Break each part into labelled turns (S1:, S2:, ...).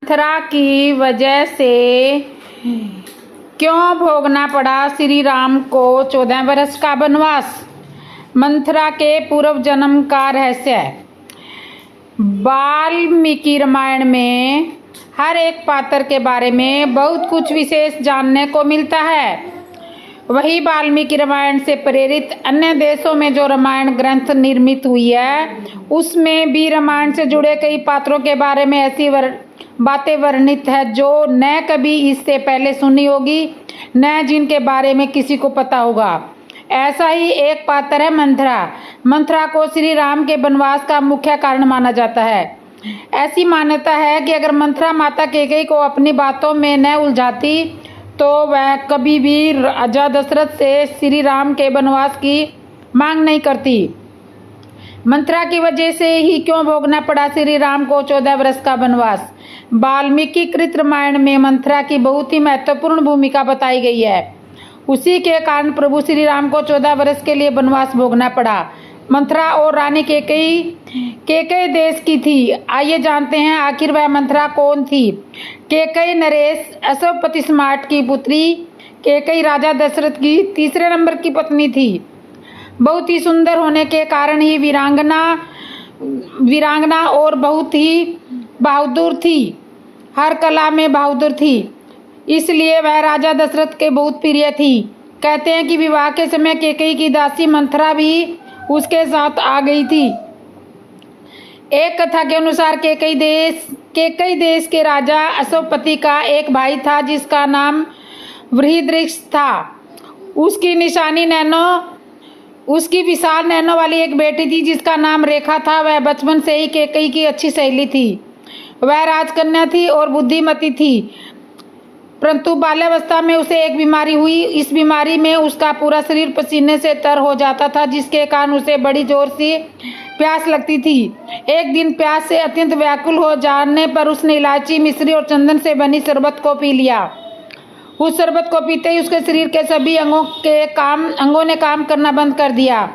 S1: मंथरा की वजह से क्यों भोगना पड़ा श्री राम को 14 वर्ष का वनवास। मंथरा के पूर्व जन्म का रहस्य। वाल्मीकि रामायण में हर एक पात्र के बारे में बहुत कुछ विशेष जानने को मिलता है। वही वाल्मीकि रामायण से प्रेरित अन्य देशों में जो रामायण ग्रंथ निर्मित हुई है उसमें भी रामायण से जुड़े कई पात्रों के बारे में ऐसी बातें वर्णित है जो न कभी इससे पहले सुनी होगी न जिनके बारे में किसी को पता होगा। ऐसा ही एक पात्र है मंथरा। मंथरा को श्री राम के वनवास का मुख्य कारण माना जाता है। ऐसी मान्यता है कि अगर मंथरा माता कैकेयी को अपनी बातों में न उलझाती तो वह कभी भी राजा दशरथ से श्री राम के वनवास की मांग नहीं करती। मंथरा की वजह से ही क्यों भोगना पड़ा श्री राम को 14 वर्ष का वनवास। वाल्मीकि कृत रामायण में मंथरा की बहुत ही महत्वपूर्ण भूमिका बताई गई है। उसी के कारण प्रभु श्री राम को 14 वर्ष के लिए वनवास भोगना पड़ा। मंथरा और रानी कैकेयी देश की थी। आइए जानते हैं आखिर वह मंथरा कौन थी। कैकेयी नरेश अश्वपति सम्राट की पुत्री। कैकेयी राजा दशरथ की तीसरे नंबर की पत्नी थी। बहुत ही सुंदर होने के कारण ही वीरांगना और बहुत ही बहादुर थी। हर कला में बहादुर थी, इसलिए वह राजा दशरथ के बहुत प्रिय थी। कहते हैं कि विवाह के समय कैकेयी की दासी मंथरा भी उसके साथ आ गई थी। एक कथा के अनुसार कैकेयी देश के राजा अश्वपति का एक भाई था जिसका नाम बृहदृक्ष था। उसकी विशाल नैनों वाली एक बेटी थी जिसका नाम रेखा था। वह बचपन से ही कैकेयी की अच्छी सहेली थी। वह राजकन्या थी और बुद्धिमती थी, परंतु बाल्यावस्था में उसे एक बीमारी हुई। इस बीमारी में उसका पूरा शरीर पसीने से तर हो जाता था, जिसके कारण उसे बड़ी जोर से प्यास लगती थी। एक दिन प्यास से अत्यंत व्याकुल हो जाने पर उसने इलायची, मिश्री और चंदन से बनी शरबत को पी लिया। उस शरबत को पीते ही उसके शरीर के सभी अंगों ने काम करना बंद कर दिया।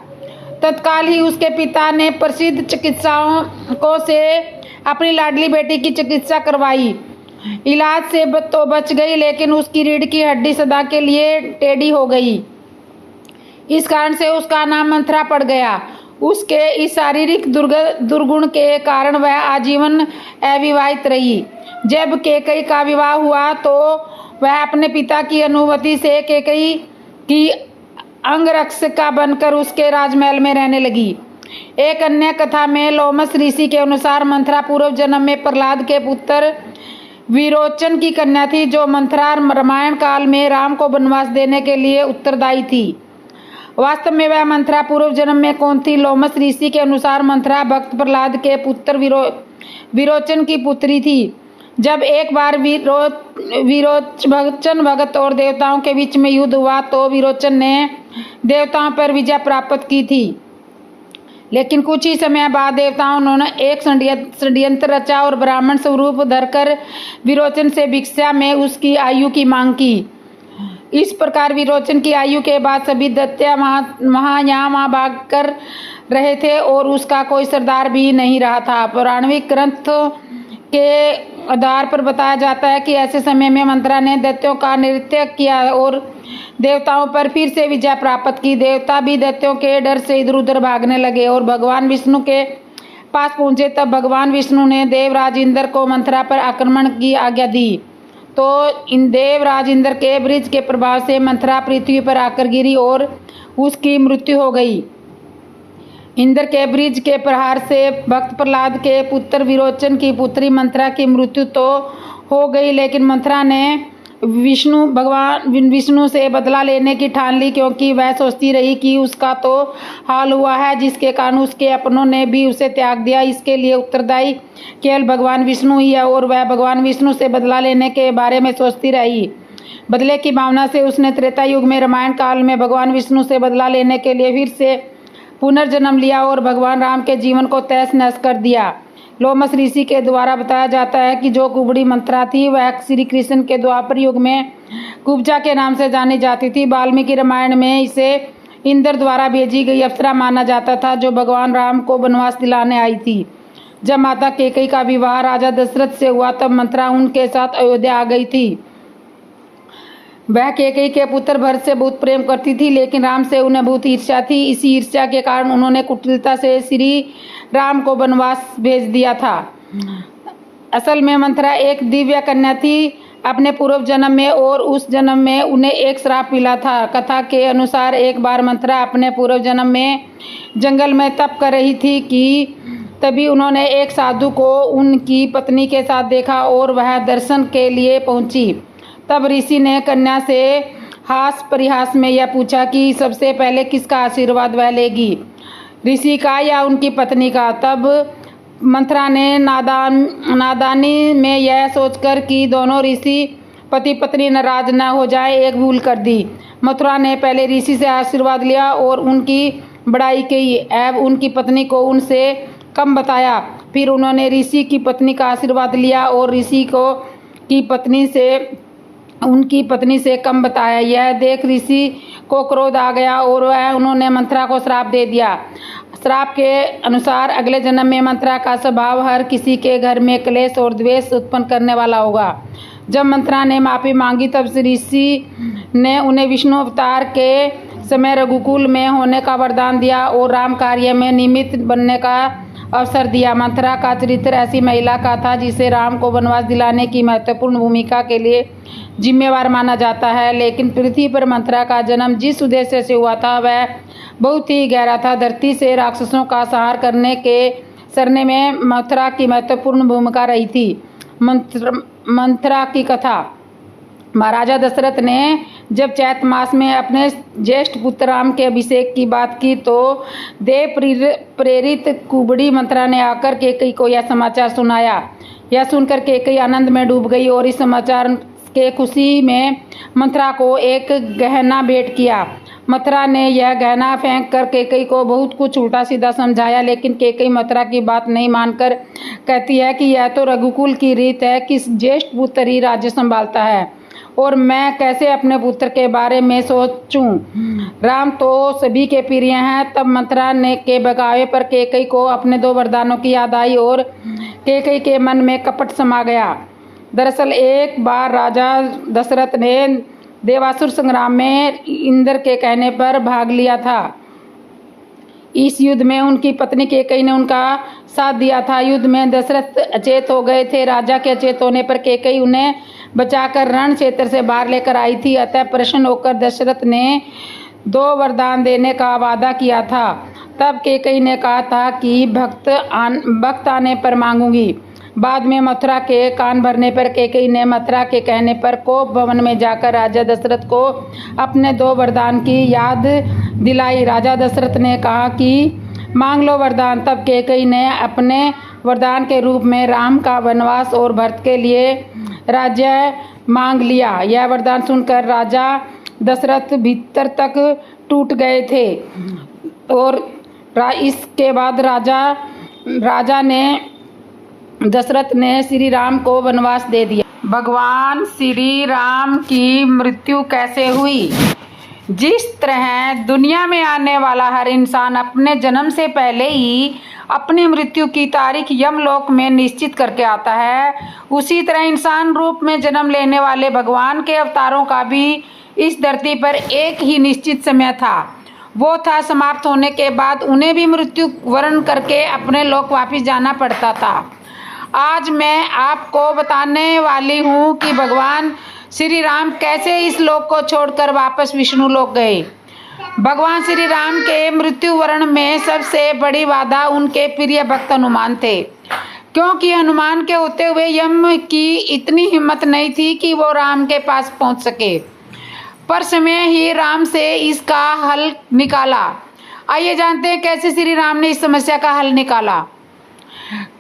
S1: तत्काल ही उसके पिता ने प्रसिद्ध चिकित्सकों से अपनी लाडली बेटी की चिकित्सा करवाई। इलाज से तो बच गई, लेकिन उसकी रीढ़ की हड्डी सदा के लिए टेढ़ी हो गई। इस कारण से उसका नाम मंथरा पड़ गया। उसके इस शारीरिक दुर्गुण के कारण वह आजीवन अविवाहित रही। जब कैकेयी का विवाह हुआ तो वह अपने पिता की अनुमति से कैकेयी की अंगरक्षिका बनकर उसके राजमहल में रहने लगी। एक अन्य कथा में लोमस ऋषि के अनुसार मंथरा पूर्व जन्म में प्रहलाद के पुत्र विरोचन की कन्या थी, जो मंथरा रामायण काल में राम को वनवास देने के लिए उत्तरदायी थी। वास्तव में वह मंथरा पूर्व जन्म में कौन थी? लोमस ऋषि के अनुसार मंथरा भक्त प्रहलाद के पुत्र विरोचन की पुत्री थी। जब एक बार विरोचन भगत और देवताओं के बीच में युद्ध हुआ तो विरोचन ने देवताओं पर विजय प्राप्त की थी, लेकिन कुछ ही समय बाद देवताओं ने एक षड्यंत्र रचा और ब्राह्मण स्वरूप धरकर विरोचन से भिक्षा में उसकी आयु की मांग की। इस प्रकार विरोचन की आयु के बाद सभी दैत्य यहाँ भाग कर रहे थे और उसका कोई सरदार भी नहीं रहा था। पौराणिक ग्रंथ के आधार पर बताया जाता है कि ऐसे समय में मंथरा ने दैत्यों का नृत्य किया और देवताओं पर फिर से विजय प्राप्त की। देवता भी दैत्यों के डर से इधर उधर भागने लगे और भगवान विष्णु के पास पहुंचे। तब भगवान विष्णु ने देवराज इंद्र को मंथरा पर आक्रमण की आज्ञा दी, तो इन देवराज इंद्र के ब्रज के प्रभाव से मंथरा पृथ्वी पर आकर गिरी और उसकी मृत्यु हो गई। इंद्र के ब्रज के प्रहार से भक्त प्रहलाद के पुत्र विरोचन की पुत्री मंथरा की मृत्यु तो हो गई, लेकिन मंथरा ने भगवान विष्णु से बदला लेने की ठान ली, क्योंकि वह सोचती रही कि उसका तो हाल हुआ है जिसके कारण उसके अपनों ने भी उसे त्याग दिया। इसके लिए उत्तरदायी केवल भगवान विष्णु ही है और वह भगवान विष्णु से बदला लेने के बारे में सोचती रही। बदले की भावना से उसने त्रेता युग में रामायण काल में भगवान विष्णु से बदला लेने के लिए फिर से पुनर्जन्म लिया और भगवान राम के जीवन को तहस नहस कर दिया। लोमस ऋषि के द्वारा बताया जाता है कि जो कुबड़ी मंथरा थी वह श्री कृष्ण के द्वापर युग में कुब्जा के नाम से जानी जाती थी। वाल्मीकि रामायण में इसे इंद्र द्वारा भेजी गई अप्सरा माना जाता था, जो भगवान राम को वनवास दिलाने आई थी। जब माता कैकेयी का विवाह राजा दशरथ से हुआ तब मंथरा उनके साथ अयोध्या आ गई थी। वह कैकेयी के पुत्र भरत से बहुत प्रेम करती थी, लेकिन राम से उन्हें बहुत ईर्ष्या थी। इसी ईर्ष्या के कारण उन्होंने कुटिलता से श्री राम को वनवास भेज दिया था। असल में मंथरा एक दिव्य कन्या थी अपने पूर्व जन्म में, और उस जन्म में उन्हें एक श्राप मिला था। कथा के अनुसार एक बार मंथरा अपने पूर्व जन्म में जंगल में तप कर रही थी कि तभी उन्होंने एक साधु को उनकी पत्नी के साथ देखा और वह दर्शन के लिए पहुंची। तब ऋषि ने कन्या से हास परिहास में यह पूछा कि सबसे पहले किसका आशीर्वाद वह लेगी, ऋषि का या उनकी पत्नी का। तब मंथरा ने नादानी में यह सोचकर कि दोनों ऋषि पति पत्नी नाराज न हो जाए, एक भूल कर दी। मथुरा ने पहले ऋषि से आशीर्वाद लिया और उनकी बड़ाई की एवं उनकी पत्नी को उनसे कम बताया। फिर उन्होंने ऋषि की पत्नी का आशीर्वाद लिया और ऋषि को की पत्नी से उनकी पत्नी से कम बताया। यह देख ऋषि को क्रोध आ गया और वह उन्होंने मंथरा को श्राप दे दिया। श्राप के अनुसार अगले जन्म में मंथरा का स्वभाव हर किसी के घर में क्लेश और द्वेष उत्पन्न करने वाला होगा। जब मंथरा ने माफी मांगी तब ऋषि ने उन्हें विष्णु अवतार के समय रघुकुल में होने का वरदान दिया और राम कार्य में निमित्त बनने का अवसर दिया। मंथरा का चरित्र ऐसी महिला का था जिसे राम को वनवास दिलाने की महत्वपूर्ण भूमिका के लिए जिम्मेवार माना जाता है। लेकिन पृथ्वी पर मंथरा का जन्म जिस उद्देश्य से हुआ था वह बहुत ही गहरा था। धरती से राक्षसों का संहार करने में मंथरा की महत्वपूर्ण भूमिका रही थी। मंथरा की कथा। महाराजा दशरथ ने जब चैत मास में अपने ज्येष्ठ पुत्र राम के अभिषेक की बात की तो देव प्रेरित कुबड़ी मंथरा ने आकर कैकेयी को यह समाचार सुनाया। यह सुनकर कैकेयी आनंद में डूब गई और इस समाचार के खुशी में मंथरा को एक गहना भेंट किया। मंथरा ने यह गहना फेंक कर कैकेयी को बहुत कुछ उल्टा सीधा समझाया, लेकिन कैकेयी मंथरा की बात नहीं मानकर कहती है कि यह तो रघुकुल की रीत है कि ज्येष्ठ पुत्र ही राज्य संभालता है और मैं कैसे अपने पुत्र के बारे में सोचूं। राम तो सभी के प्रिय हैं। तब मंथरा ने के बगावे पर कैकेयी को अपने 2 वरदानों की याद आई और कैकेयी के मन में कपट समा गया। दरअसल एक बार राजा दशरथ ने देवासुर संग्राम में इंद्र के कहने पर भाग लिया था। इस युद्ध में उनकी पत्नी कैकेयी ने उनका साथ दिया था। युद्ध में दशरथ अचेत हो गए थे। राजा के अचेत होने पर कैकेयी उन्हें बचाकर रण क्षेत्र से बाहर लेकर आई थी। अतः प्रसन्न होकर दशरथ ने 2 वरदान देने का वादा किया था। तब कैकेयी ने कहा था कि भक्त आने पर मांगूंगी। बाद में मथुरा के कान भरने पर कैकेयी ने मथुरा के कहने पर कोप भवन में जाकर राजा दशरथ को अपने 2 वरदान की याद दिलाई। राजा दशरथ ने कहा कि मांग लो वरदान। तब कैकेयी ने अपने वरदान के रूप में राम का वनवास और भरत के लिए राज्य मांग लिया। यह वरदान सुनकर राजा दशरथ भीतर तक टूट गए थे और इसके बाद दशरथ ने श्री राम को वनवास दे दिया। भगवान श्री राम की मृत्यु कैसे हुई? जिस तरह दुनिया में आने वाला हर इंसान अपने जन्म से पहले ही अपनी मृत्यु की तारीख यमलोक में निश्चित करके आता है, उसी तरह इंसान रूप में जन्म लेने वाले भगवान के अवतारों का भी इस धरती पर एक ही निश्चित समय था। वो था समाप्त होने के बाद उन्हें भी मृत्यु वरण करके अपने लोक वापिस जाना पड़ता था। आज मैं आपको बताने वाली हूँ कि भगवान श्री राम कैसे इस लोक को छोड़कर वापस विष्णु लोक गए। भगवान श्री राम के मृत्यु वरण में सबसे बड़ी बाधा उनके प्रिय भक्त हनुमान थे, क्योंकि हनुमान के होते हुए यम की इतनी हिम्मत नहीं थी कि वो राम के पास पहुंच सके। पर समय ही राम से इसका हल निकाला। आइए जानते हैं कैसे श्री राम ने इस समस्या का हल निकाला।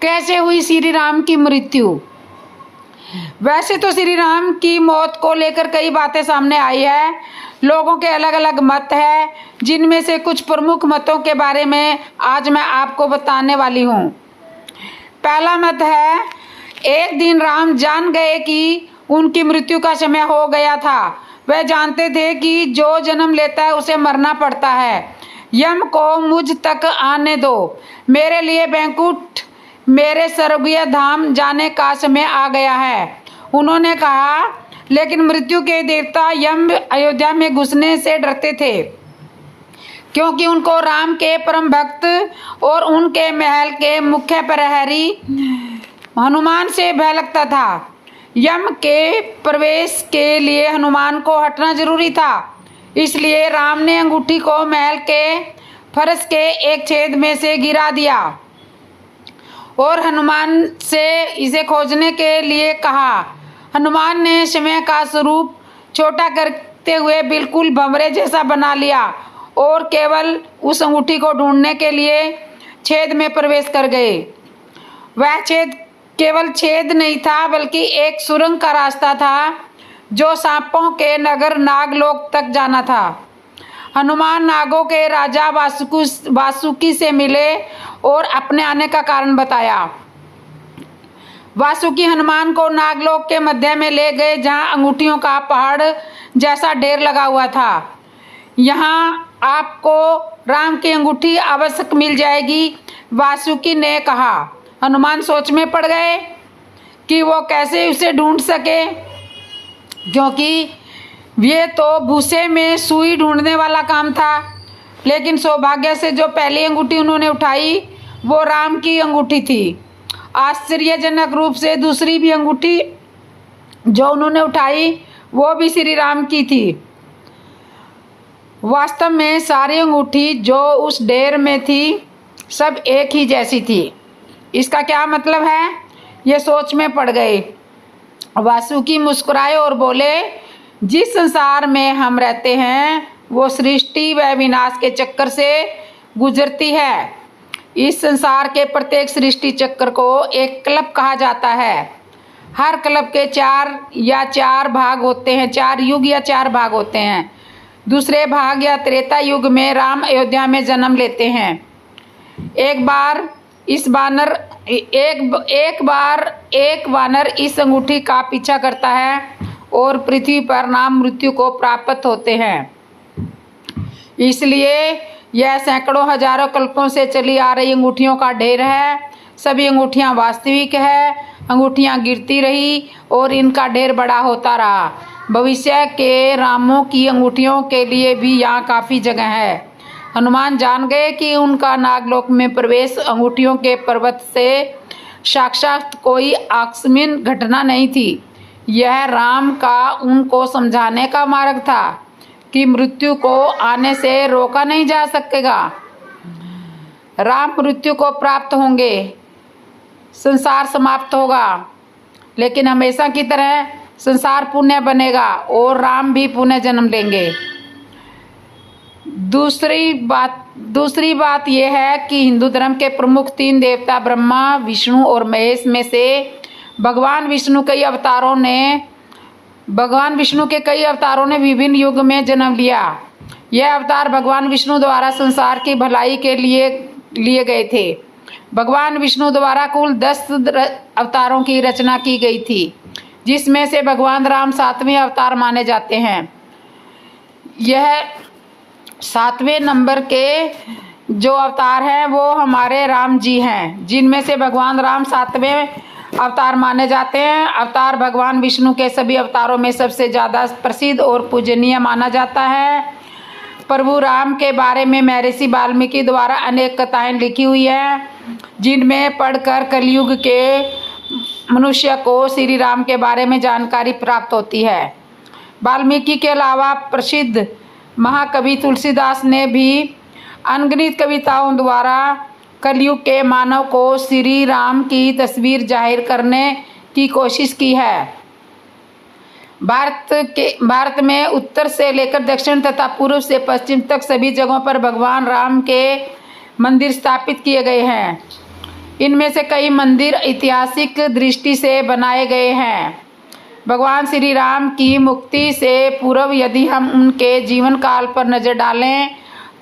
S1: कैसे हुई श्री राम की मृत्यु? वैसे तो श्री राम की मौत को लेकर कई बातें सामने आई है। लोगों के अलग अलग मत है, जिनमें से कुछ प्रमुख मतों के बारे में आज मैं आपको बताने वाली हूँ। पहला मत है, एक दिन राम जान गए कि उनकी मृत्यु का समय हो गया था। वह जानते थे कि जो जन्म लेता है उसे मरना पड़ता है। यम को मुझ तक आने दो, मेरे लिए बैंकुट मेरे स्वर्गीय धाम जाने का समय आ गया है। उन्होंने कहा, लेकिन मृत्यु के देवता यम अयोध्या में घुसने से डरते थे, क्योंकि उनको राम के परम भक्त और उनके महल के मुख्य प्रहरी हनुमान से भय लगता था। यम के प्रवेश के लिए हनुमान को हटना जरूरी था, इसलिए राम ने अंगूठी को महल के फर्श के एक छेद में से गिरा दिया और हनुमान से इसे खोजने के लिए कहा। हनुमान ने समय का स्वरूप छोटा करते हुए बिल्कुल भंवरे जैसा बना लिया और केवल उस अंगूठी को ढूंढने के लिए छेद में प्रवेश कर गए। वह छेद केवल छेद नहीं था, बल्कि एक सुरंग का रास्ता था जो सांपों के नगर नागलोक तक जाना था। हनुमान नागों के राजा वासुकी से मिले और अपने आने का कारण बताया। वासुकी हनुमान को नागलोक के मध्य में ले गए, जहां अंगूठियों का पहाड़ जैसा ढेर लगा हुआ था। यहाँ आपको राम की अंगूठी अवश्य मिल जाएगी, वासुकी ने कहा। हनुमान सोच में पड़ गए कि वो कैसे उसे ढूंढ सके, क्योंकि ये तो भूसे में सुई ढूंढने वाला काम था। लेकिन सौभाग्य से जो पहली अंगूठी उन्होंने उठाई वो राम की अंगूठी थी। आश्चर्यजनक रूप से दूसरी भी अंगूठी जो उन्होंने उठाई वो भी श्री राम की थी। वास्तव में सारी अंगूठी जो उस ढेर में थी सब एक ही जैसी थी। इसका क्या मतलब है? ये सोच में पड़ गए। वासुकी मुस्कुराए और बोले, जिस संसार में हम रहते हैं वो सृष्टि व विनाश के चक्कर से गुजरती है। इस संसार के प्रत्येक सृष्टि चक्र को एक कल्प कहा जाता है। हर कल्प के चार भाग होते हैं, 4 युग या 4 भाग होते हैं। दूसरे भाग या त्रेता युग में राम अयोध्या में जन्म लेते हैं। एक वानर इस अंगूठी का पीछा करता है और पृथ्वी पर नाम मृत्यु को प्राप्त होते हैं। इसलिए यह सैकड़ों हजारों कल्पों से चली आ रही अंगूठियों का ढेर है। सभी अंगूठियां वास्तविक है। अंगूठियां गिरती रही और इनका ढेर बड़ा होता रहा। भविष्य के रामों की अंगूठियों के लिए भी यहाँ काफ़ी जगह है। हनुमान जान गए कि उनका नागलोक में प्रवेश अंगूठियों के पर्वत से साक्षात कोई आकस्मिक घटना नहीं थी। यह राम का उनको समझाने का मार्ग था कि मृत्यु को आने से रोका नहीं जा सकेगा। राम मृत्यु को प्राप्त होंगे, संसार समाप्त होगा, लेकिन हमेशा की तरह संसार पुण्य बनेगा और राम भी पुण्य जन्म लेंगे। दूसरी बात यह है कि हिंदू धर्म के प्रमुख 3 देवता ब्रह्मा, विष्णु और महेश में से भगवान विष्णु के कई अवतारों ने विभिन्न युग में जन्म लिया। यह अवतार भगवान विष्णु द्वारा संसार की भलाई के लिए गए थे। भगवान विष्णु द्वारा कुल 10 अवतारों की रचना की गई थी, जिसमें से भगवान राम 7वें अवतार माने जाते हैं। यह 7वें नंबर के जो अवतार हैं वो हमारे राम जी हैं, जिनमें से भगवान राम 7वें अवतार माने जाते हैं। अवतार भगवान विष्णु के सभी अवतारों में सबसे ज़्यादा प्रसिद्ध और पूजनीय माना जाता है। प्रभु राम के बारे में महर्षि वाल्मीकि द्वारा अनेक कथाएं लिखी हुई हैं, जिनमें पढ़कर कलयुग के मनुष्य को श्री राम के बारे में जानकारी प्राप्त होती है। वाल्मीकि के अलावा प्रसिद्ध महाकवि तुलसीदास ने भी अनगिनत कविताओं द्वारा कलयुग के मानव को श्री राम की तस्वीर जाहिर करने की कोशिश की है। भारत में उत्तर से लेकर दक्षिण तथा पूर्व से पश्चिम तक सभी जगहों पर भगवान राम के मंदिर स्थापित किए गए हैं। इनमें से कई मंदिर ऐतिहासिक दृष्टि से बनाए गए हैं। भगवान श्री राम की मुक्ति से पूर्व यदि हम उनके जीवन काल पर नजर डालें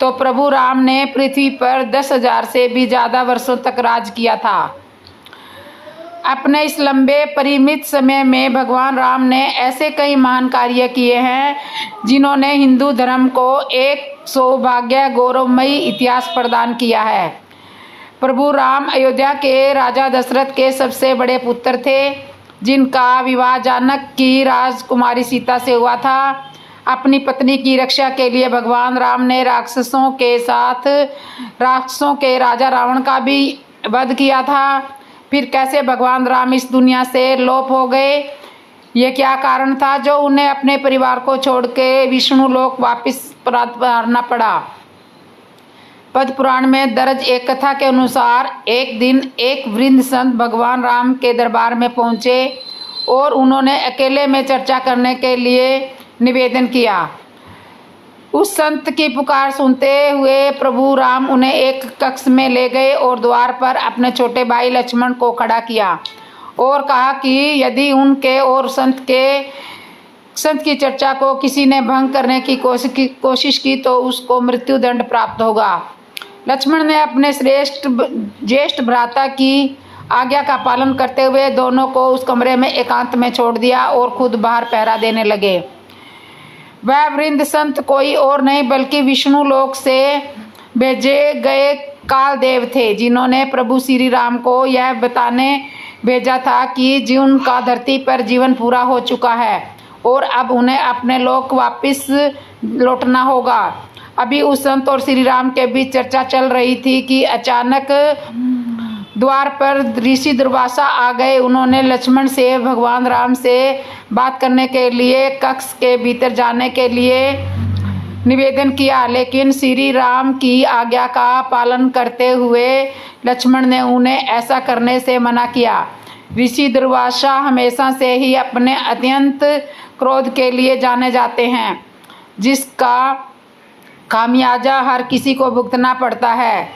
S1: तो प्रभु राम ने पृथ्वी पर 10,000 से भी ज़्यादा वर्षों तक राज किया था। अपने इस लंबे परिमित समय में भगवान राम ने ऐसे कई महान कार्य किए हैं, जिन्होंने हिंदू धर्म को एक सौभाग्य गौरवमयी इतिहास प्रदान किया है। प्रभु राम अयोध्या के राजा दशरथ के सबसे बड़े पुत्र थे, जिनका विवाह जानक की राजकुमारी सीता से हुआ था। अपनी पत्नी की रक्षा के लिए भगवान राम ने राक्षसों के राजा रावण का भी वध किया था। फिर कैसे भगवान राम इस दुनिया से लोप हो गए? ये क्या कारण था जो उन्हें अपने परिवार को छोड़ के विष्णु लोक वापिस पधारना पड़ा? पद्म पुराण में दर्ज एक कथा के अनुसार एक दिन एक वृद्ध संत भगवान राम के दरबार में पहुंचे और उन्होंने अकेले में चर्चा करने के लिए निवेदन किया। उस संत की पुकार सुनते हुए प्रभु राम उन्हें एक कक्ष में ले गए और द्वार पर अपने छोटे भाई लक्ष्मण को खड़ा किया और कहा कि यदि उनके और संत की चर्चा को किसी ने भंग करने की कोशिश की तो उसको मृत्यु दंड प्राप्त होगा। लक्ष्मण ने अपने ज्येष्ठ भ्राता की आज्ञा का पालन करते हुए दोनों को उस कमरे में एकांत में छोड़ दिया और खुद बाहर पहरा देने लगे। वह वृद्ध संत कोई और नहीं बल्कि विष्णु लोक से भेजे गए कालदेव थे, जिन्होंने प्रभु श्री राम को यह बताने भेजा था कि जिनका धरती पर जीवन पूरा हो चुका है और अब उन्हें अपने लोक वापस लौटना होगा। अभी उस संत और श्री राम के बीच चर्चा चल रही थी कि अचानक द्वार पर ऋषि दुर्वासा आ गए। उन्होंने लक्ष्मण से भगवान राम से बात करने के लिए कक्ष के भीतर जाने के लिए निवेदन किया, लेकिन श्री राम की आज्ञा का पालन करते हुए लक्ष्मण ने उन्हें ऐसा करने से मना किया। ऋषि दुर्वासा हमेशा से ही अपने अत्यंत क्रोध के लिए जाने जाते हैं, जिसका खामियाजा हर किसी को भुगतना पड़ता है,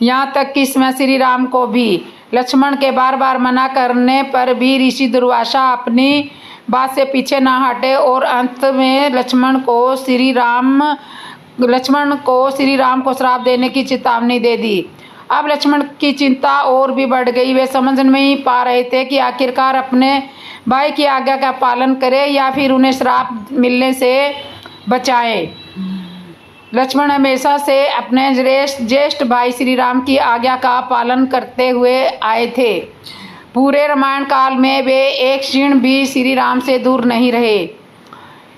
S1: यहाँ तक कि इसमें श्री राम को भी। लक्ष्मण के बार बार मना करने पर भी ऋषि दुर्वासा अपनी बात से पीछे ना हटे और अंत में लक्ष्मण को श्री राम को श्राप देने की चेतावनी दे दी। अब लक्ष्मण की चिंता और भी बढ़ गई। वे समझ नहीं पा रहे थे कि आखिरकार अपने भाई की आज्ञा का पालन करें या फिर उन्हें श्राप मिलने से बचाएं। लक्ष्मण हमेशा से अपने ज्येष्ठ भाई श्री राम की आज्ञा का पालन करते हुए आए थे। पूरे रामायण काल में वे एक क्षण भी श्री राम से दूर नहीं रहे,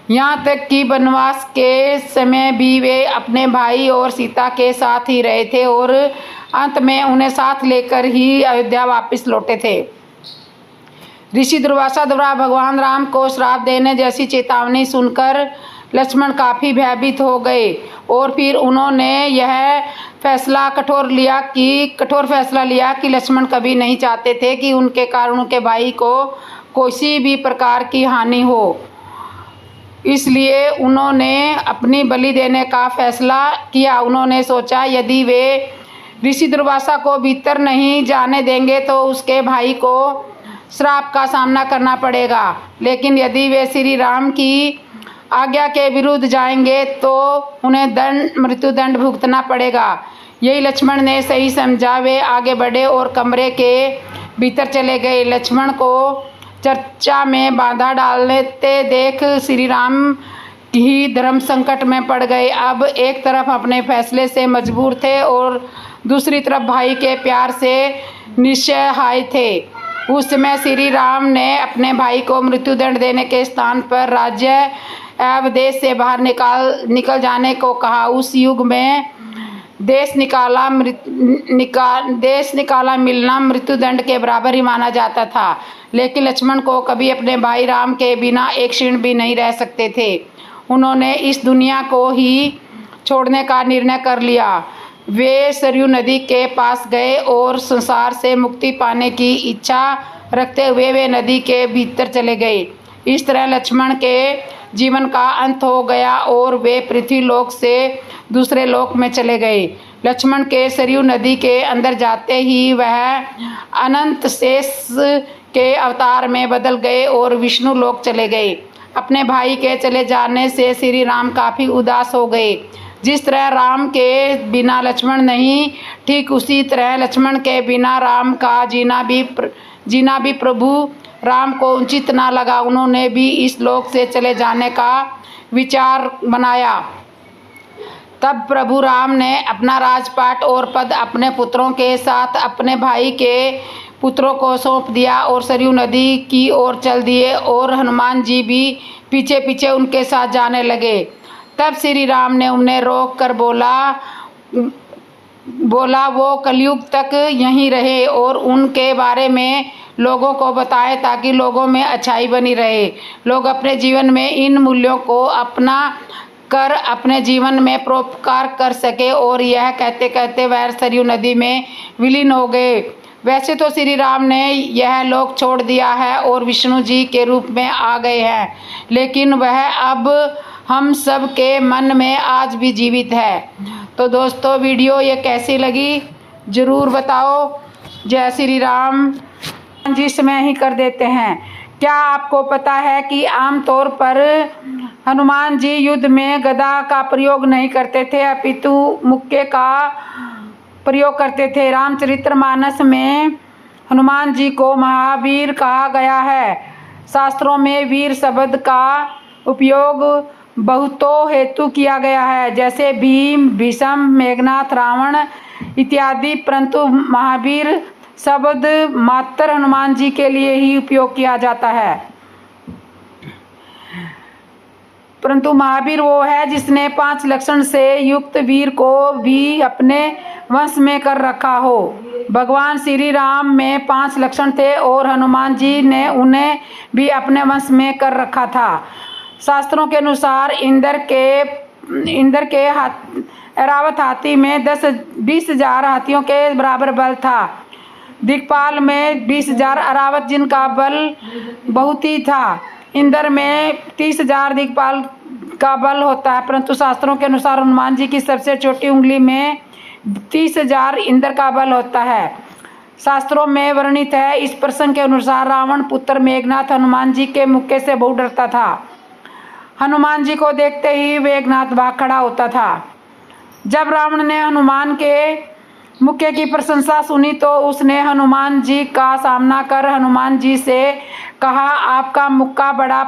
S1: यहाँ तक कि वनवास के समय भी वे अपने भाई और सीता के साथ ही रहे थे और अंत में उन्हें साथ लेकर ही अयोध्या वापस लौटे थे। ऋषि दुर्वासा द्वारा भगवान राम को श्राप देने जैसी चेतावनी सुनकर लक्ष्मण काफ़ी भयभीत हो गए और फिर उन्होंने यह कठोर फैसला लिया कि लक्ष्मण कभी नहीं चाहते थे कि उनके कारण उनके भाई को किसी भी प्रकार की हानि हो। इसलिए उन्होंने अपनी बलि देने का फैसला किया। उन्होंने सोचा यदि वे ऋषि दुर्वासा को भीतर नहीं जाने देंगे तो उसके भाई को श्राप का सामना करना पड़ेगा, लेकिन यदि वे श्री राम की आज्ञा के विरुद्ध जाएंगे तो उन्हें मृत्यु दंड भुगतना पड़ेगा। यही लक्ष्मण ने सही समझा। वे आगे बढ़े और कमरे के भीतर चले गए। लक्ष्मण को चर्चा में बाधा डालते देख श्री राम ही धर्म संकट में पड़ गए। अब एक तरफ अपने फैसले से मजबूर थे और दूसरी तरफ भाई के प्यार से निस्सहाय थे। उस समय श्री राम ने अपने भाई को मृत्यु दंड देने के स्थान पर राज्य एवं देश से बाहर निकल जाने को कहा। उस युग में देश निकाला मिलना मृत्यु दंड के बराबर ही माना जाता था, लेकिन लक्ष्मण को कभी अपने भाई राम के बिना एक क्षण भी नहीं रह सकते थे। उन्होंने इस दुनिया को ही छोड़ने का निर्णय कर लिया। वे सरयू नदी के पास गए और संसार से मुक्ति पाने की इच्छा रखते हुए वे नदी के भीतर चले गए। इस तरह लक्ष्मण के जीवन का अंत हो गया और वे पृथ्वी लोक से दूसरे लोक में चले गए। लक्ष्मण के सरयू नदी के अंदर जाते ही वह अनंत शेष के अवतार में बदल गए और विष्णु लोक चले गए। अपने भाई के चले जाने से श्री राम काफ़ी उदास हो गए। जिस तरह राम के बिना लक्ष्मण नहीं, ठीक उसी तरह लक्ष्मण के बिना राम का जीना भी प्रभु राम को उचित ना लगा। उन्होंने भी इस लोक से चले जाने का विचार बनाया। तब प्रभु राम ने अपना राजपाट और पद अपने पुत्रों के साथ अपने भाई के पुत्रों को सौंप दिया और सरयू नदी की ओर चल दिए और हनुमान जी भी पीछे पीछे उनके साथ जाने लगे। तब श्री राम ने उन्हें रोक कर बोला वो कलयुग तक यहीं रहे और उनके बारे में लोगों को बताए ताकि लोगों में अच्छाई बनी रहे, लोग अपने जीवन में इन मूल्यों को अपना कर अपने जीवन में परोपकार कर सके। और यह कहते कहते वह सरयू नदी में विलीन हो गए। वैसे तो श्री राम ने यह लोक छोड़ दिया है और विष्णु जी के रूप में आ गए हैं, लेकिन वह अब हम सब के मन में आज भी जीवित है। तो दोस्तों वीडियो ये कैसी लगी ज़रूर बताओ। जय श्री राम जी समय ही कर देते हैं। क्या आपको पता है कि आमतौर पर हनुमान जी युद्ध में गदा का प्रयोग नहीं करते थे, अपितु मुक्के का प्रयोग करते थे। रामचरितमानस में हनुमान जी को महावीर कहा गया है। शास्त्रों में वीर शब्द का उपयोग बहुतों हेतु किया गया है, जैसे भीम, भीष्म, मेघनाथ, रावण इत्यादि, परंतु महावीर शब्द मात्र हनुमान जी के लिए ही उपयोग किया जाता है। परंतु महावीर वो है जिसने 5 लक्षण से युक्त वीर को भी अपने वश में कर रखा हो। भगवान श्री राम में 5 लक्षण थे और हनुमान जी ने उन्हें भी अपने वश में कर रखा था। शास्त्रों के अनुसार इंद्र के ऐरावत हाथी में 20,000 हाथियों के बराबर बल था। दिक्पाल में 20,000 ऐरावत जिनका बल बहुत ही था। इंद्र में 30,000 दिक्पाल का बल होता है, परंतु शास्त्रों के अनुसार हनुमान जी की सबसे छोटी उंगली में 30,000 इंद्र का बल होता है। शास्त्रों में वर्णित है। इस प्रसंग के अनुसार रावण पुत्र मेघनाथ हनुमान जी के मुक्के से बहुत डरता था। हनुमान जी को देखते ही मेघनाथ भाग खड़ा होता था। जब रावण ने हनुमान के मुक्के की प्रशंसा सुनी तो उसने हनुमान जी का सामना कर हनुमान जी से कहा, आपका मुक्का बड़ा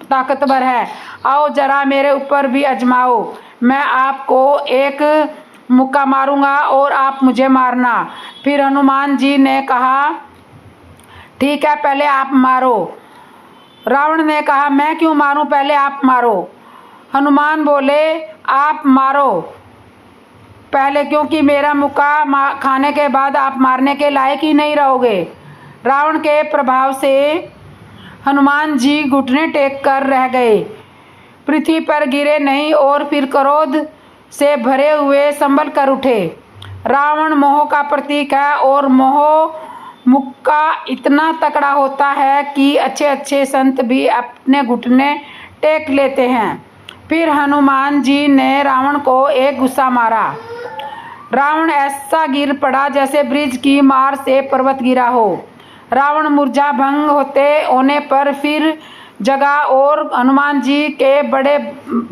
S1: ताकतवर है, आओ जरा मेरे ऊपर भी आजमाओ। मैं आपको एक मुक्का मारूंगा और आप मुझे मारना। फिर हनुमान जी ने कहा, ठीक है, पहले आप मारो। रावण ने कहा, मैं क्यों मारूं, पहले आप मारो। हनुमान बोले, आप मारो पहले, क्योंकि मेरा मुक्का खाने के बाद आप मारने के लायक ही नहीं रहोगे। रावण के प्रभाव से हनुमान जी घुटने टेक कर रह गए, पृथ्वी पर गिरे नहीं और फिर क्रोध से भरे हुए संभल कर उठे। रावण मोह का प्रतीक है और मुक्का इतना तकड़ा होता है कि अच्छे अच्छे संत भी अपने घुटने टेक लेते हैं। फिर हनुमान जी ने रावण को एक गुस्सा मारा। रावण ऐसा गिर पड़ा जैसे ब्रिज की मार से पर्वत गिरा हो। रावण मूर्छा भंग होने पर फिर जगा और हनुमान जी के बड़े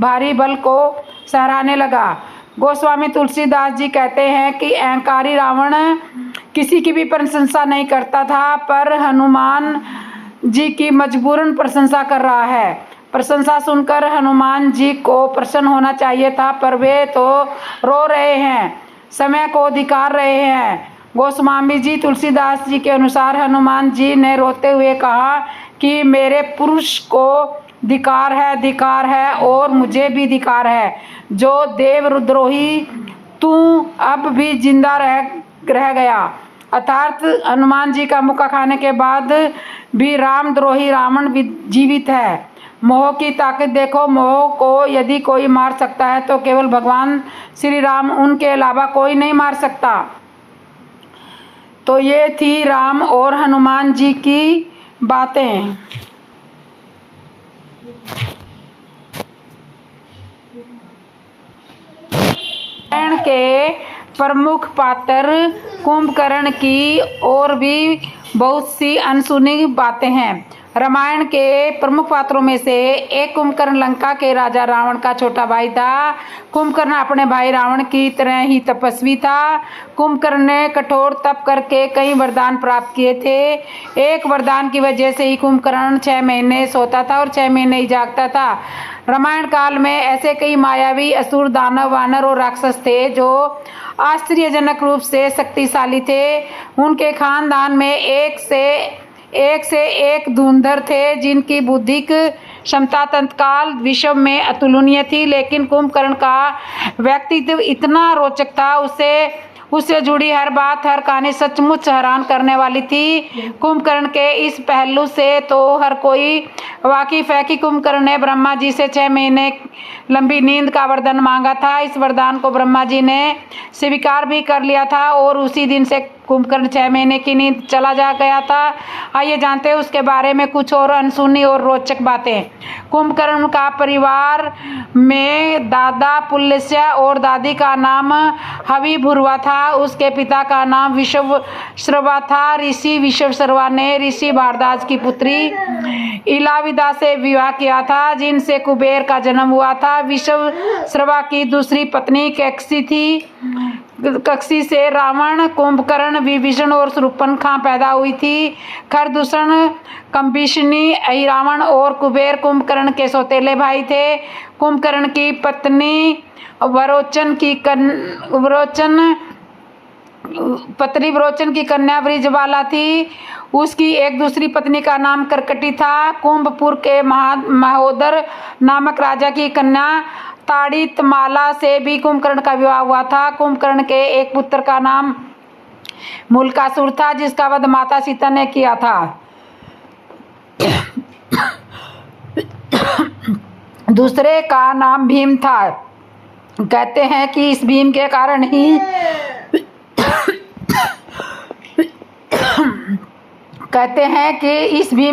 S1: भारी बल को सराहने लगा। गोस्वामी तुलसीदास जी कहते हैं कि अहंकारी रावण किसी की भी प्रशंसा नहीं करता था, पर हनुमान जी की मजबूरन प्रशंसा कर रहा है। प्रशंसा सुनकर हनुमान जी को प्रसन्न होना चाहिए था, पर वे तो रो रहे हैं, समय को धिक्कार रहे हैं। गोस्वामी जी तुलसीदास जी के अनुसार हनुमान जी ने रोते हुए कहा कि मेरे पुरुष को धिक्कार है और मुझे भी धिक्कार है। जो देवद्रोही तू अब भी जिंदा रह गया। अर्थात हनुमान जी का मुक्का खाने के बाद भी रामद्रोही रावण जीवित है। मोह की ताकत देखो, मोह को यदि कोई मार सकता है तो केवल भगवान श्री राम, उनके अलावा कोई नहीं मार सकता। तो ये थी राम और हनुमान जी की बातें। रामायण के प्रमुख पात्र कुंभकर्ण की और भी बहुत सी अनसुनी बातें हैं। रामायण के प्रमुख पात्रों में से एक कुंभकर्ण लंका के राजा रावण का छोटा भाई था। कुंभकर्ण अपने भाई रावण की तरह ही तपस्वी था। कुंभकर्ण ने कठोर तप करके कई वरदान प्राप्त किए थे। एक वरदान की वजह से ही कुंभकर्ण 6 महीने सोता था और 6 महीने ही जागता था। रामायण काल में ऐसे कई मायावी असुर, दानव, वानर और राक्षस थे जो आश्चर्यजनक रूप से शक्तिशाली थे। उनके खानदान में एक से एक धुंधर थे जिनकी बौद्धिक क्षमता तत्काल विश्व में अतुलनीय थी। लेकिन कुंभकर्ण का व्यक्तित्व इतना रोचक था, उससे जुड़ी हर बात, हर कहानी सचमुच हैरान करने वाली थी। कुंभकर्ण के इस पहलू से तो हर कोई वाकिफ है कि कुंभकर्ण ने ब्रह्मा जी से 6 महीने लंबी नींद का वरदान मांगा था। इस वरदान को ब्रह्मा जी ने स्वीकार भी कर लिया था और उसी दिन से कुंभकर्ण 6 महीने की नींद चला जा गया था। आइए जानते हैं उसके बारे में कुछ और अनसुनी और रोचक बातें। कुंभकर्ण का परिवार में दादा पुलस्त्य और दादी का नाम हविभुर्वा था। उसके पिता का नाम विश्वश्रवा था। ऋषि विश्वश्रवा ने ऋषि भारद्वाज की पुत्री इलाविदा से विवाह किया था, जिनसे कुबेर का जन्म हुआ था। विश्वश्रवा की दूसरी पत्नी कक्षी थी। कक्षी से रावण, कुंभकर्ण, विभीषण और शूर्पणखा पैदा हुई थी। खरदूषण, कंबिशिनी, अहिरावण और कुबेर कुंभकर्ण के सौतेले भाई थे। कुंभकर्ण की पत्नी विरोचन की कन्या वृषबाला थी। उसकी एक दूसरी पत्नी का नाम कर्कटी था। कुंभपुर के महोदर नामक राजा की कन्या ताड़ितमाला से भी कुंभकर्ण का विवाह हुआ था। कुंभकर्ण के एक पुत्र का नाम मूलकासुर था, जिसका वध माता सीता ने किया था। दूसरे का नाम भीम था। कहते हैं कि इस भीम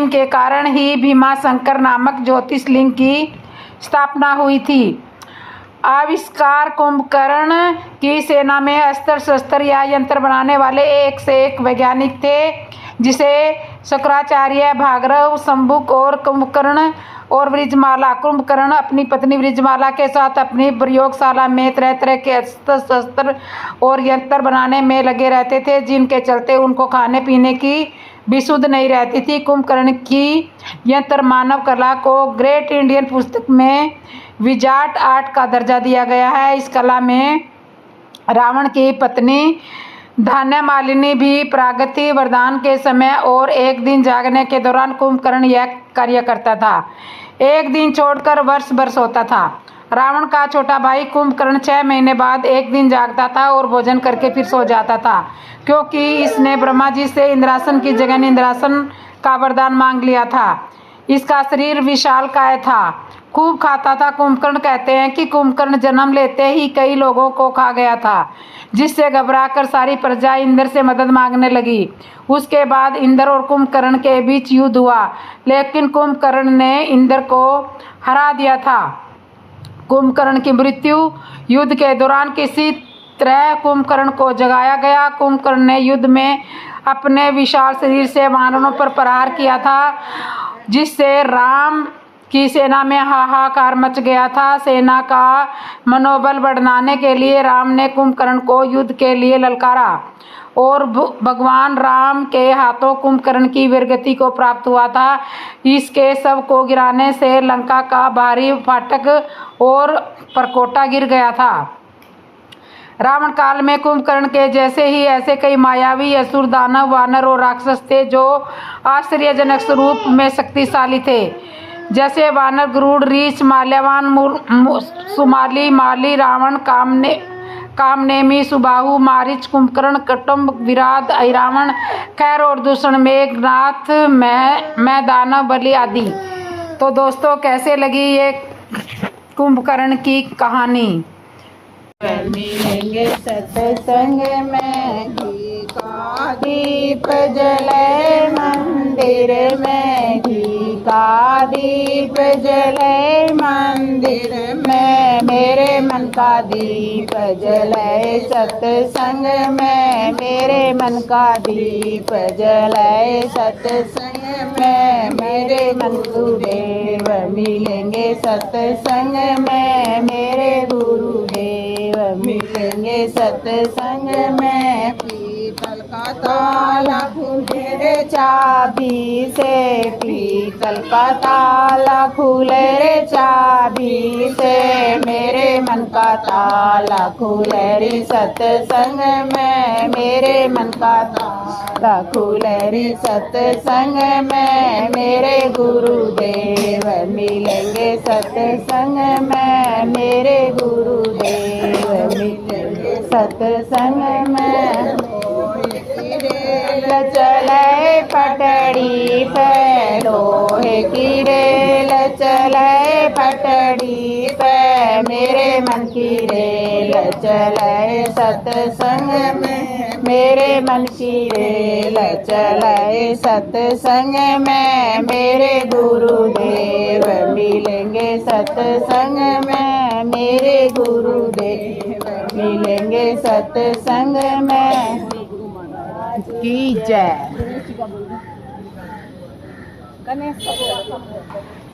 S1: के कारण ही भीमाशंकर नामक ज्योतिषलिंग की स्थापना हुई थी। आविष्कार, कुंभकर्ण की सेना में अस्त्र शस्त्र या यंत्र बनाने वाले एक से एक वैज्ञानिक थे, जिसे शुक्राचार्य, भार्गव, शंभुक और कुंभकर्ण और वृजमाला। कुंभकर्ण अपनी पत्नी वृजमाला के साथ अपनी प्रयोगशाला में तरह तरह के अस्त्र शस्त्र और यंत्र बनाने में लगे रहते थे, जिनके चलते उनको खाने पीने की भी सुध नहीं रहती थी। कुंभकर्ण की यंत्र मानव कला को ग्रेट इंडियन पुस्तक में विजार्ड आर्ट का दर्जा दिया गया है। इस कला में रावण की पत्नी धान्यमालिनी भी प्रागति वरदान के समय और एक दिन जागने के दौरान कुंभकर्ण यह कार्य करता था। एक दिन छोड़कर वर्ष भर सोता था। रावण का छोटा भाई कुंभकर्ण 6 महीने बाद एक दिन जागता था और भोजन करके फिर सो जाता था, क्योंकि इसने ब्रह्मा जी से इंद्रासन की जगह इंद्रासन का वरदान मांग लिया था। इसका शरीर विशालकाय था, खूब खाता था। कुंभकर्ण कहते हैं कि कुंभकर्ण जन्म लेते ही कई लोगों को खा गया था, जिससे घबराकर सारी प्रजा इंद्र से मदद मांगने लगी। उसके बाद इंद्र और कुंभकर्ण के बीच युद्ध हुआ, लेकिन कुंभकर्ण ने इंद्र को हरा दिया था। कुंभकर्ण की मृत्यु युद्ध के दौरान किसी तरह कुंभकर्ण को जगाया गया। कुंभकर्ण ने युद्ध में अपने विशाल शरीर से वानरों पर प्रहार किया था, जिससे राम की सेना में हाहाकार मच गया था। सेना का मनोबल बढ़ाने के लिए राम ने कुंभकर्ण को युद्ध के लिए ललकारा और भगवान राम के हाथों कुंभकर्ण की वीरगति को प्राप्त हुआ था। इसके शव को गिराने से लंका का भारी फाटक और परकोटा गिर गया था। रावण काल में कुंभकर्ण के जैसे ही ऐसे कई मायावी असुर, दानव, वानर और राक्षस थे जो आश्चर्यजनक स्वरूप में शक्तिशाली थे, जैसे वानर, गरुड़, रीछ, माल्यवान, सुमाली, माली, रावण, कामनेमी, सुबाहु, मारीच, कुंभकर्ण, कटुम्ब, विराट, अहिरावण, खैर और दूषण, मेघनाथ, मैं दानव, बलि आदि। तो दोस्तों, कैसे लगी ये कुंभकर्ण की कहानी?
S2: मिलेंगे सत्संग में, घी का दीप जले मंदिर में, घी का दीप जले मंदिर में, मेरे मन का दीप जले सत्संग में, मेरे मन का दीप जले सत्संग में, मेरे मन गुरुदेव मिलेंगे सत्संग में, मेरे गुरुदेव मिलेंगे सत्संग में। पीतल का ताला खुले रे चाबी से, पीतल का ताला खुले रे चाबी से, मेरे मन का ताला खुले रे सत्संग में, मेरे मन का ताला खुले रे सत्संग में, मेरे गुरुदेव मिलेंगे सत्संग में, मेरे गुरुदेव मिलेंगे सत्संग में। रेल चले पटड़ी पे, लोहे की रेल चले पटड़ी पे, मेरे मन की रेल चले सत्संग में, मेरे मन की रेल चले सत्संग में, मेरे गुरुदेव मिलेंगे सत्संग में, मेरे गुरुदेव मिलेंगे सत्संग में। की जय।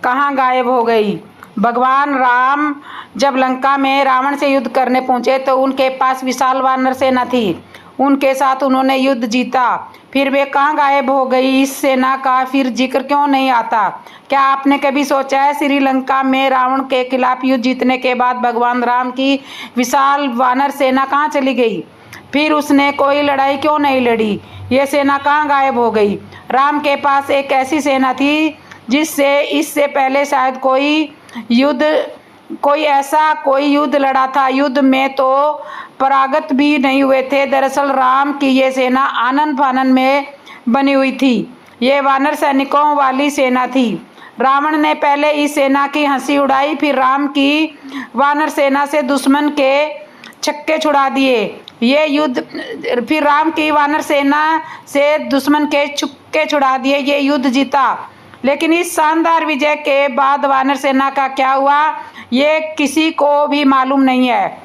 S1: कहाँ गायब हो गई? भगवान राम जब लंका में रावण से युद्ध करने पहुंचे तो उनके पास विशाल वानर सेना थी। उनके साथ उन्होंने युद्ध जीता, फिर वे कहाँ गायब हो गई? इस सेना का फिर जिक्र क्यों नहीं आता? क्या आपने कभी सोचा है श्रीलंका में रावण के खिलाफ युद्ध जीतने के बाद भगवान राम की विशाल वानर सेना कहाँ चली गई? फिर उसने कोई लड़ाई क्यों नहीं लड़ी? ये सेना कहाँ गायब हो गई? राम के पास एक ऐसी सेना थी जिससे इससे पहले शायद कोई युद्ध लड़ा था। युद्ध में तो परागत भी नहीं हुए थे। दरअसल राम की ये सेना आनन फानन में बनी हुई थी। ये वानर सैनिकों वाली सेना थी। रावण ने पहले इस सेना की हंसी उड़ाई, फिर राम की वानर सेना से दुश्मन के छक्के छुड़ा दिए। फिर राम की वानर सेना से दुश्मन के छक्के छुड़ा दिए, ये युद्ध जीता। लेकिन इस शानदार विजय के बाद वानर सेना का क्या हुआ, ये किसी को भी मालूम नहीं है।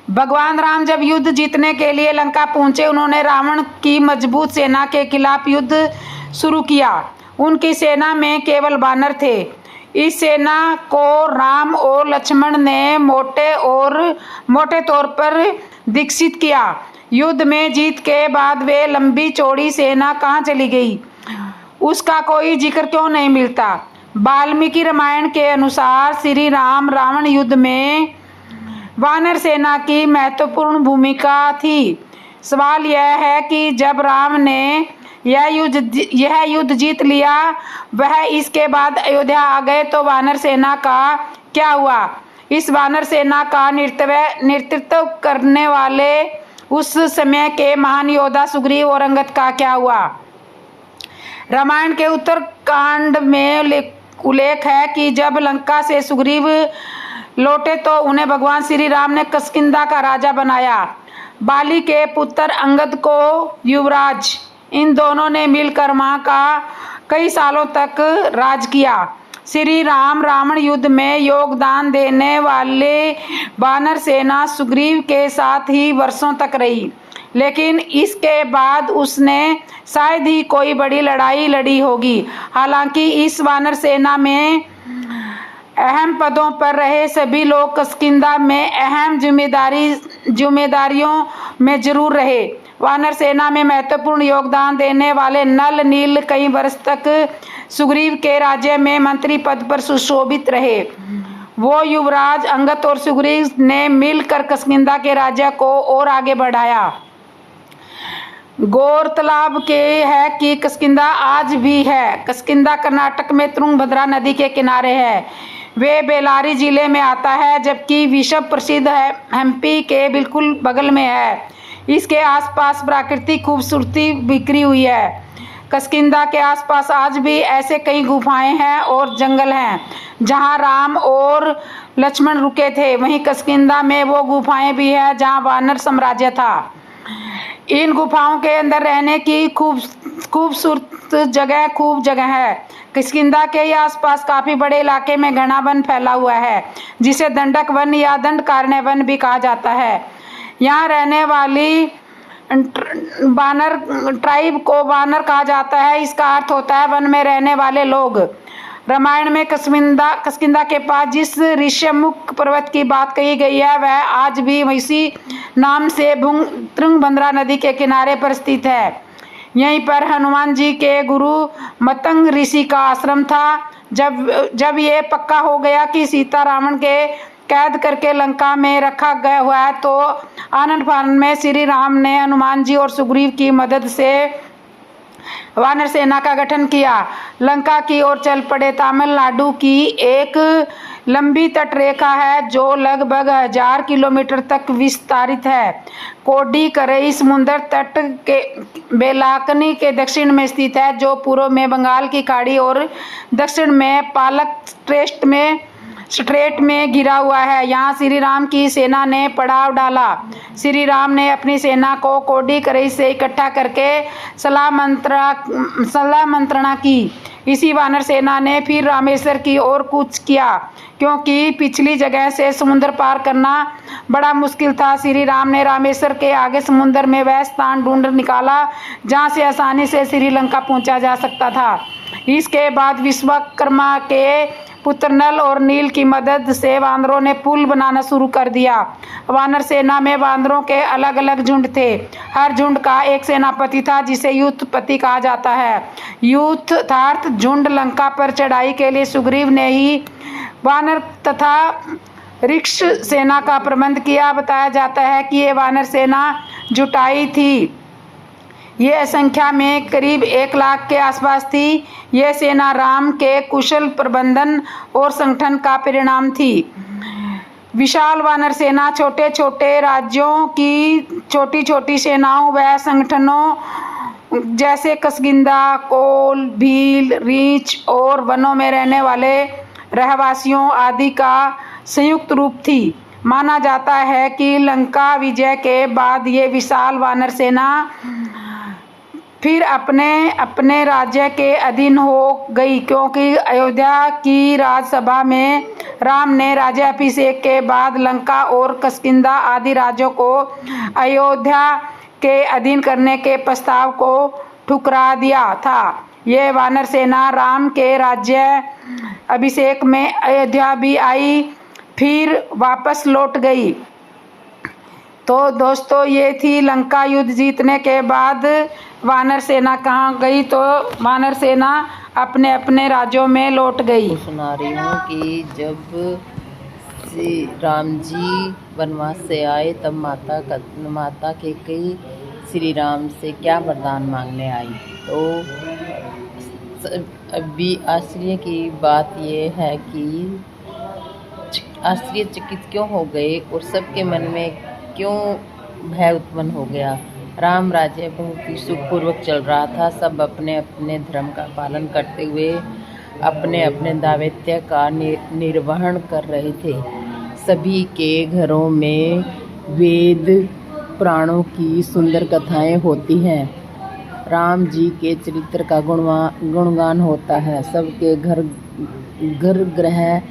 S1: भगवान राम जब युद्ध जीतने के लिए लंका पहुंचे, उन्होंने रावण की मजबूत सेना के खिलाफ युद्ध शुरू किया। उनकी सेना में केवल वानर थे। इस सेना को राम और लक्ष्मण ने मोटे तौर पर दीक्षित किया। युद्ध में जीत के बाद वे लंबी चौड़ी सेना कहाँ चली गई, उसका कोई जिक्र क्यों नहीं मिलता? वाल्मीकि रामायण के अनुसार श्री राम रावण युद्ध में वानर सेना की महत्वपूर्ण भूमिका थी। सवाल यह है कि जब राम ने यह युद्ध जीत लिया, वह इसके बाद अयोध्या आ गए, तो वानर सेना का क्या हुआ? इस वानर सेना का नेतृत्व करने वाले उस समय के महान योद्धा सुग्रीव और अंगद का क्या हुआ? रामायण के उत्तरकांड में उल्लेख है कि जब लंका से सुग्रीव लौटे तो उन्हें भगवान श्री राम ने किष्किंधा का राजा बनाया। बाली के पुत्र अंगद को युवराज। इन दोनों ने मिलकर वहां का कई सालों तक राज किया। श्री राम रावण युद्ध में योगदान देने वाले वानर सेना सुग्रीव के साथ ही वर्षों तक रही, लेकिन इसके बाद उसने शायद ही कोई बड़ी लड़ाई लड़ी होगी। हालांकि इस वानर सेना में अहम पदों पर रहे सभी लोग किष्किंधा में अहम जिम्मेदारियों में जरूर रहे। वानर सेना में महत्वपूर्ण योगदान देने वाले नल नील कई वर्ष तक सुग्रीव के राज्य में मंत्री पद पर सुशोभित रहे। वो युवराज अंगद और सुग्रीव ने मिलकर किष्किंधा के राज्य को और आगे बढ़ाया। गौरतलब के है कि किष्किंधा आज भी है। किष्किंधा कर्नाटक में तुंगभद्रा नदी के किनारे है। वे बेल्लारी जिले में आता है, जबकि विश्व प्रसिद्ध है हम्पी के बिल्कुल बगल में है। इसके आसपास प्राकृतिक खूबसूरती बिखरी हुई है। किष्किंधा के आसपास आज भी ऐसे कई गुफाएं हैं और जंगल हैं जहां राम और लक्ष्मण रुके थे। वहीं किष्किंधा में वो गुफाएं भी हैं जहां वानर साम्राज्य था। इन गुफाओं के अंदर रहने की खूब जगह है। किष्किंधा के आसपास काफी बड़े इलाके में घना वन फैला हुआ है, जिसे दंडक वन या दंडकारण्य वन भी कहा जाता है। यहाँ रहने वाली वानर ट्राइब को वानर कहा जाता है। इसका अर्थ होता है वन में रहने वाले लोग। रामायण में किष्किंधा के पास जिस ऋष्यमुख पर्वत की बात कही गई है वह आज भी इसी नाम से तुंगभद्रा नदी के किनारे पर स्थित है। यहीं पर हनुमान जी के गुरु मतंग ऋषि का आश्रम था। जब ये पक्का हो गया कि सीता रावण के कैद करके लंका में रखा गया हुआ है तो आनंद फानंद में श्री राम ने हनुमान जी और सुग्रीव की मदद से वानर सेना का गठन किया, लंका की ओर चल पड़े। तमिलनाडु की एक लंबी तट रेखा है जो लगभग 1000 किलोमीटर तक विस्तारित है। कोडिकरई समुद्र तट के बेलाकनी के दक्षिण में स्थित है जो पूर्व में बंगाल की खाड़ी और दक्षिण में पालक स्ट्रेट में घिरा हुआ है। यहाँ श्री राम की सेना ने पड़ाव डाला। श्री राम ने अपनी सेना को कोडिकरई से इकट्ठा करके सलाह मंत्रणा की। इसी वानर सेना ने फिर रामेश्वर की ओर कूच किया क्योंकि पिछली जगह से समुद्र पार करना बड़ा मुश्किल था। श्री राम ने रामेश्वर के आगे समुद्र में वह स्थान ढूंढ निकाला जहाँ से आसानी से श्रीलंका पहुँचा जा सकता था। इसके बाद विश्वकर्मा के पुत्र नल और नील की मदद से वानरों ने पुल बनाना शुरू कर दिया। वानर सेना में वानरों के अलग अलग झुंड थे। हर झुंड का एक सेनापति था जिसे यूथपति कहा जाता है। यूथार्थ झुंड लंका पर चढ़ाई के लिए सुग्रीव ने ही वानर तथा रिक्ष सेना का प्रबंध किया। बताया जाता है कि ये वानर सेना जुटाई थी। ये संख्या में करीब 1 लाख के आसपास थी। यह सेना राम के कुशल प्रबंधन और संगठन का परिणाम थी। विशाल वानर सेना छोटे छोटे राज्यों की छोटी छोटी सेनाओं व संगठनों जैसे किष्किंधा, कोल, भील, रीछ और वनों में रहने वाले रहवासियों आदि का संयुक्त रूप थी। माना जाता है कि लंका विजय के बाद ये विशाल वानर सेना फिर अपने अपने राज्य के अधीन हो गई क्योंकि अयोध्या की राजसभा में राम ने राज्याभिषेक के बाद लंका और किष्किंधा आदि राज्यों को अयोध्या के अधीन करने के प्रस्ताव को ठुकरा दिया था। ये वानर सेना राम के राज्य अभिषेक में अयोध्या भी आई फिर वापस लौट गई। तो दोस्तों ये थी लंका युद्ध जीतने के बाद वानर सेना कहाँ गई। तो वानर सेना अपने अपने राज्यों में लौट गई।
S3: सुना रही हूँ कि जब श्री राम जी वनवास से आए तब माता कैकेयी श्री राम से क्या वरदान मांगने आई। तो अभी आश्चर्य की बात ये है कि आश्चर्यचकित क्यों हो गए और सबके मन में क्यों भय उत्पन्न हो गया। राम राज्य बहुत ही सुखपूर्वक चल रहा था। सब अपने अपने धर्म का पालन करते हुए अपने अपने दायित्व का निर्वहन कर रहे थे। सभी के घरों में वेद पुराणों की सुंदर कथाएं होती हैं। राम जी के चरित्र का गुणगान होता है। सबके घर ग्रह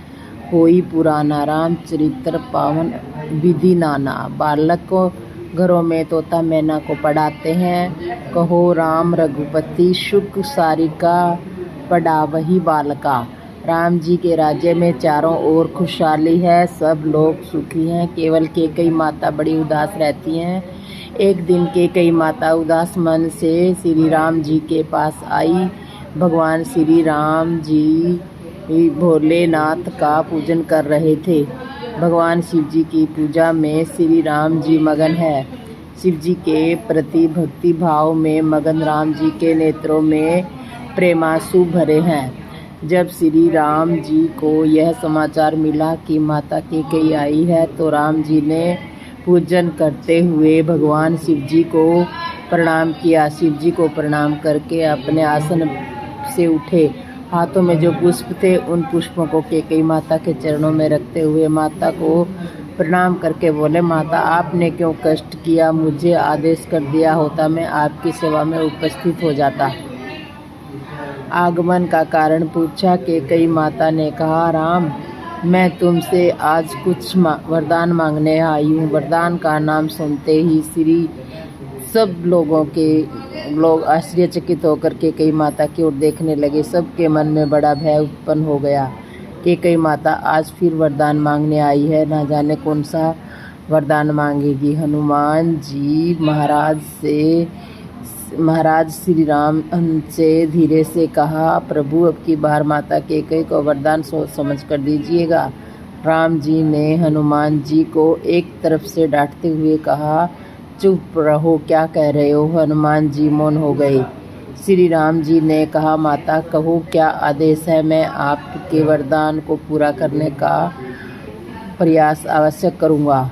S3: कोई पुराना रामचरित्र पावन विधि नाना। बालक को घरों में तोता मैना को पढ़ाते हैं। कहो राम रघुपति शुक सारिका पढ़ावही बालका। राम जी के राज्य में चारों ओर खुशहाली है। सब लोग सुखी हैं। केवल कैकेयी माता बड़ी उदास रहती हैं। एक दिन कैकेयी माता उदास मन से श्री राम जी के पास आई। भगवान श्री राम जी भोलेनाथ का पूजन कर रहे थे। भगवान शिव जी की पूजा में श्री राम जी मगन है। शिव जी के प्रति भक्ति भाव में मगन राम जी के नेत्रों में प्रेमांसु भरे हैं। जब श्री राम जी को यह समाचार मिला कि माता कैकेयी आई है तो राम जी ने पूजन करते हुए भगवान शिव जी को प्रणाम किया। शिव जी को प्रणाम करके अपने आसन से उठे। हाथों में जो पुष्प थे उन पुष्पों को कैकेयी माता के चरणों में रखते हुए माता को प्रणाम करके बोले, माता आपने क्यों कष्ट किया। मुझे आदेश कर दिया होता मैं आपकी सेवा में उपस्थित हो जाता। आगमन का कारण पूछा। कैकेयी माता ने कहा, राम मैं तुमसे आज कुछ वरदान मांगने आई हूँ। वरदान का नाम सुनते ही सब लोग आश्चर्यचकित होकर केकई माता की ओर देखने लगे। सबके मन में बड़ा भय उत्पन्न हो गया। केकई माता आज फिर वरदान मांगने आई है, ना जाने कौन सा वरदान मांगेगी। हनुमान जी महाराज श्री राम से धीरे से कहा, प्रभु अब की बार माता केकई को वरदान सोच समझ कर दीजिएगा। राम जी ने हनुमान जी को एक तरफ से डांटते हुए कहा, चुप रहो, क्या कह रहे हो। हनुमान जी मौन हो गए। श्री राम जी ने कहा, माता कहो क्या आदेश है, मैं आपके वरदान को पूरा करने का प्रयास अवश्य करूँगा।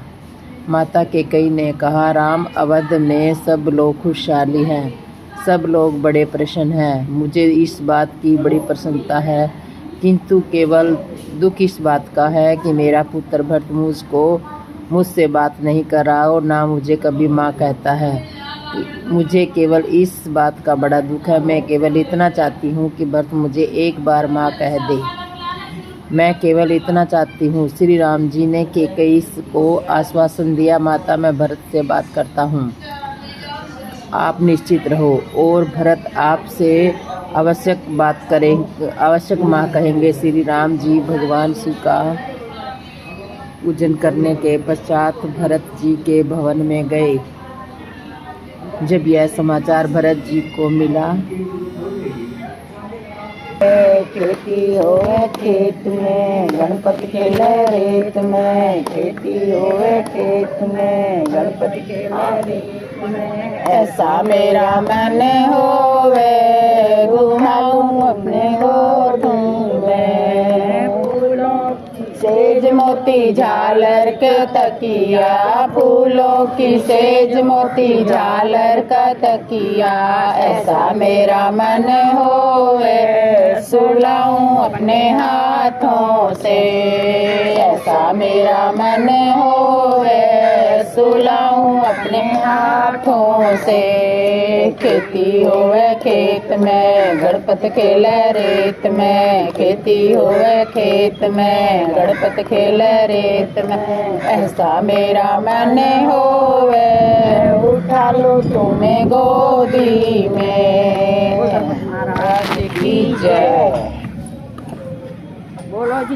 S3: माता केकई ने कहा, राम, अवध में सब लोग खुशहाली हैं, सब लोग बड़े प्रसन्न हैं। मुझे इस बात की बड़ी प्रसन्नता है, किंतु केवल दुख इस बात का है कि मेरा पुत्र भरत मुझसे बात नहीं कर रहा और ना मुझे कभी माँ कहता है। मुझे केवल इस बात का बड़ा दुख है। मैं केवल इतना चाहती हूँ कि भरत मुझे एक बार माँ कह दे। मैं केवल इतना चाहती हूँ। श्री राम जी ने केकई को आश्वासन दिया, माता मैं भरत से बात करता हूँ, आप निश्चित रहो, और भरत आपसे आवश्यक माँ कहेंगे। श्री राम जी भगवान शिव का पूजन करने के पश्चात भरत जी के भवन में गए। जब यह समाचार भरत जी को मिला,
S2: खेती होवे खेत में गणपति खेले रेत में, खेती होवे खेत में गणपति खेले रेत में। ऐसा मेरा मन होवे घुमाऊं अपने गोदों में, सेज मोती झालर के तकिया, फूलों की सेज मोती झालर का तकिया। ऐसा मेरा मन होवे सुलाऊं अपने हाथों से, ऐसा मेरा मन होवे सुलाऊं अपने हाथों से। खेती होवे खेत में गणपति खेले रेत में, खेती होवे खेत में गणपति खेले रेत में। ऐसा मेरा मन होवे उठा लो तुम्हें गोदी में। महाराज की जय। बोलो जी।